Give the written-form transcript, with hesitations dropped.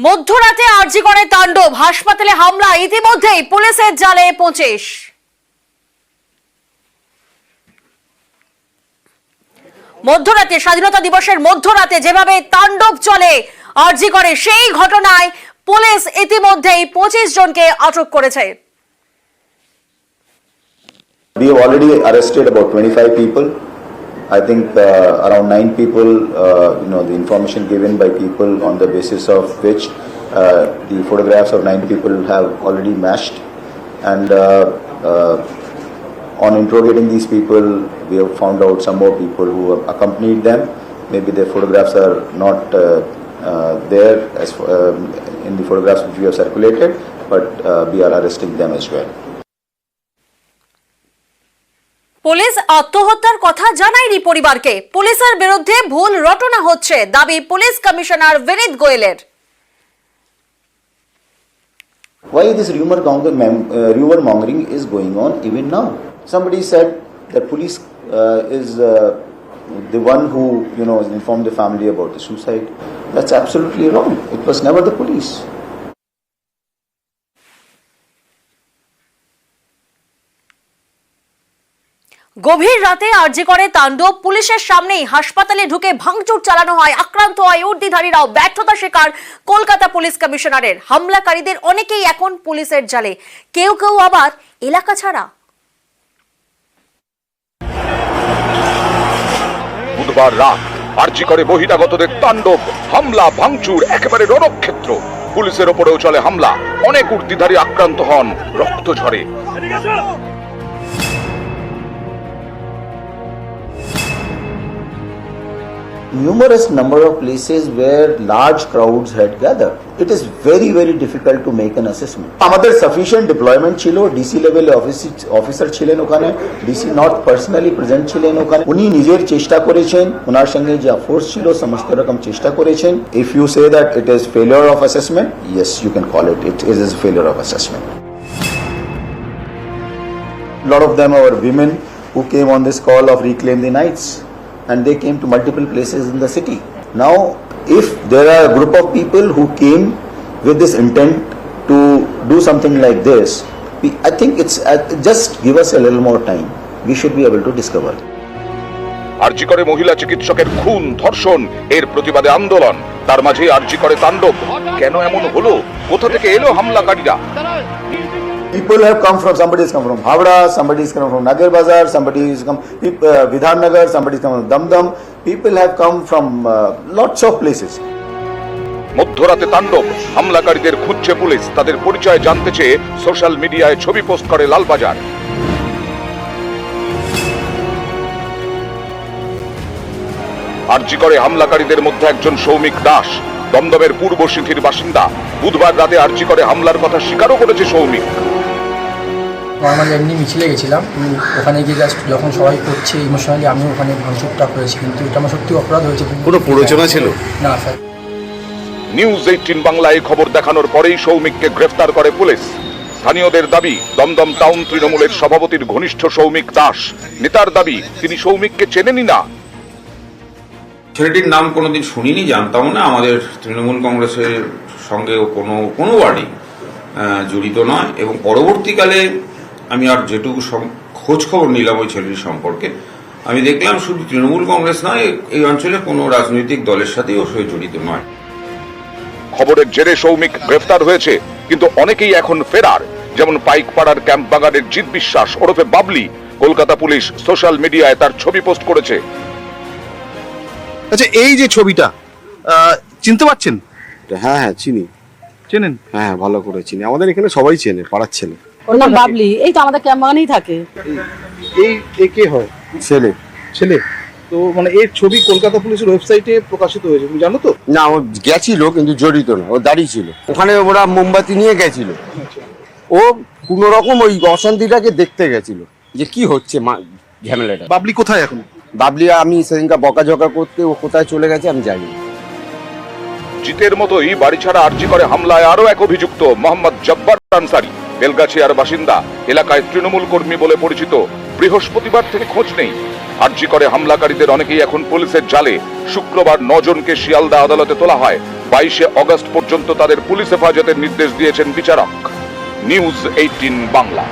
মধ্যরাতে আরজিকরে তাণ্ডব, হাসপাতালে হামলা, ইতিমধ্যেই পুলিশের জালে 25। মধ্যরাতে স্বাধীনতা দিবসের মধ্যরাতে যেভাবে তাণ্ডব চলে আরজিকরে, সেই ঘটনায় পুলিশ ইতিমধ্যেই 25 জনকে আটক করেছে। We have already arrested about 25 people. I think around 9 people, the information given by people on the basis of which the photographs of 9 people have already matched. And on interrogating these people, we have found out some more people who have accompanied them. Maybe their photographs are not there as in the photographs which we have circulated, but we are arresting them as well. Police আত্মহত্যার কথা জানায়নি পরিবারকে। পুলিশের বিরুদ্ধে ভুল রটনা হচ্ছে, দাবি পুলিশ কমিশনার বিনীত গোয়েলের। Why this rumor mongering is going on even now? Somebody said that police is the one who informed the family about the suicide. That's absolutely wrong. It was never the police. গভীর রাতে আরজিকরে তাণ্ডব, পুলিশের সামনেই হাসপাতালে ঢুকে ভাঙচুর চালানো হয়, আক্রান্ত হয় উর্দিধারীরাও। ব্যর্থতা শিকার কলকাতা পুলিশ কমিশনারের। হামলাকারীদের অনেকেই এখন পুলিশের জালে, কেউ কেউ আবার এলাকা ছাড়া। বুধবার রাত আরজিকরে বহিরাগতদের তাণ্ডব, হামলা ভাঙচুর একেবারে রণক্ষেত্র। পুলিশের ওপরেও চলে হামলা, অনেক উর্দিধারী আক্রান্ত হন, রক্ত ঝরে। Numerous number of places where large crowds had gathered. It is very, very difficult to make an assessment. আমাদের sufficient deployment ছিল, DC level officer ছিলেন ওখানে, DC not personally present ছিলেন ওখানে। উনি নিজের চেষ্টা করেছেন, ওনার সঙ্গে যা ফোর্স ছিল সমস্ত রকম চেষ্টা করেছেন। If you say that it is failure of assessment, yes, you can call it. It is failure of assessment. A lot of them are women who came on this call of Reclaim the Nights. And they came to multiple places in the city. Now, if there are a group of people who came with this intent to do something like this, I think it's just give us a little more time. We should be able to discover. আরজিকরে মহিলা চিকিৎসকের খুন, ধর্ষণ, এর প্রতিবাদে আন্দোলন, তার মাঝে আরজিকরে তাণ্ডব। কেন এমন হলো? কোথা থেকে এলো হামলাকারীরা? People have come from, somebody has come from Havra, somebody has come from Nagar Bazar, somebody has come Vidhan Nagar, somebody has come from Damdam. People have come from lots of places. মধ্যরাতে তাণ্ডব, হামলাকারীদের খুঁজছে police. তাদের পরিচয় জানতে চেয়ে social মিডিয়ায় ছবি পোস্ট করে লালবাজার। আরজিকরে হামলাকারীদের মধ্যে একজন সৌমিক দাস, দমদমের পূর্ব সিঁথির বাসিন্দা। বুধবার রাতে আরজিকরে হামলার কথা স্বীকারও করেছে সৌমিক। নর্মালি এমনি মিছিলে গেছিলাম, ওখানে গিয়ে জাস্ট যখন সবাই করছে ইমোশনালি আমি ওখানে ভাঙচুরটা করেছি, কিন্তু এটা আমার সত্যি অপরাধ হয়েছে। কোনো প্ররোচনা ছিল না স্যার। নিউজ 18 বাংলায় খবর দেখানোর পরেই সৌমিককে গ্রেফতার করে পুলিশ। স্থানীয়দের দাবি, দমদম টাউন তৃণমূলের সভাপতির ঘনিষ্ঠ সৌমিক দাস। নেতার দাবি, তিনি সৌমিককে চেনেনই না। ছেলেটির নাম কোনোদিন শুনিনি, জানতাম না। আমাদের তৃণমূল কংগ্রেসের সঙ্গেও কোনো ওয়ার্ডই জড়িত নয়। এবং পরবর্তীকালে আমি আর যেটুকু খোঁজ খবর নিলাম ওই ছেলেটির সম্পর্কে, আমি দেখলাম শুধু তৃণমূল কংগ্রেস নয়, এই অঞ্চলে কোনো রাজনৈতিক দলের সাথেও সে জড়িত নয়। খবরের জেরে সৌমিক গ্রেফতার হয়েছে, কিন্তু অনেকেই এখন ফেরার। যেমন পাইকপাড়ার ক্যাম্প বাগানের জিৎ বিশ্বাস ওরফে বাবলি। কলকাতা পুলিশ সোশ্যাল মিডিয়ায় তার ছবি পোস্ট করেছে। আচ্ছা, এই যে ছবিটা চিনতে পারছেন? হ্যাঁ চিনি। চেনেন? হ্যাঁ ভালো করে চিনি, আমাদের এখানে সবাই চেনে, পাড়ার ছেলে। ওর নাম বাবলি, এই তো আমাদের ক্যাম্পবাগানেই থাকে। এই কে হয়? ছেলে। ছেলে? তো মানে এর ছবি কলকাতা পুলিশের ওয়েবসাইটে প্রকাশিত হয়েছে, তুমি জানো তো? না, ও গেছিল কিন্তু জড়িত না, ও দাঁড়িয়ে ছিল ওখানে। ওরা মোমবাতি নিয়ে গেছিল, ও কোনো রকম ওই অশান্তিটাকে দেখতে গেছিল যে কি হচ্ছে ঝামেলাটা। বাবলি কোথায় এখন? বাবলি আমি সেদিনকা বকাঝকা করতে ও কোথায় চলে গেছে আমি জানি না। জিতের মতোই বাড়িছাড়া আরজিকরে হামলায় আরো এক অভিযুক্ত মোহাম্মদ জব্বার আনসারি, বেলগাছিয়ার বাসিন্দা। এলাকায় তৃণমূল কর্মী বলে পরিচিত। বৃহস্পতিবার থেকে খোঁজ নেই। আরজিকরে হামলাকারীদের অনেকেই এখন পুলিশের জালে। শুক্রবার 9 জনকে শিয়ালদা আদালতে তোলা হয়। 22শে অগস্ট পর্যন্ত তাদের পুলিশ হেফাজতের নির্দেশ দিয়েছেন বিচারক। নিউজ 18 বাংলা।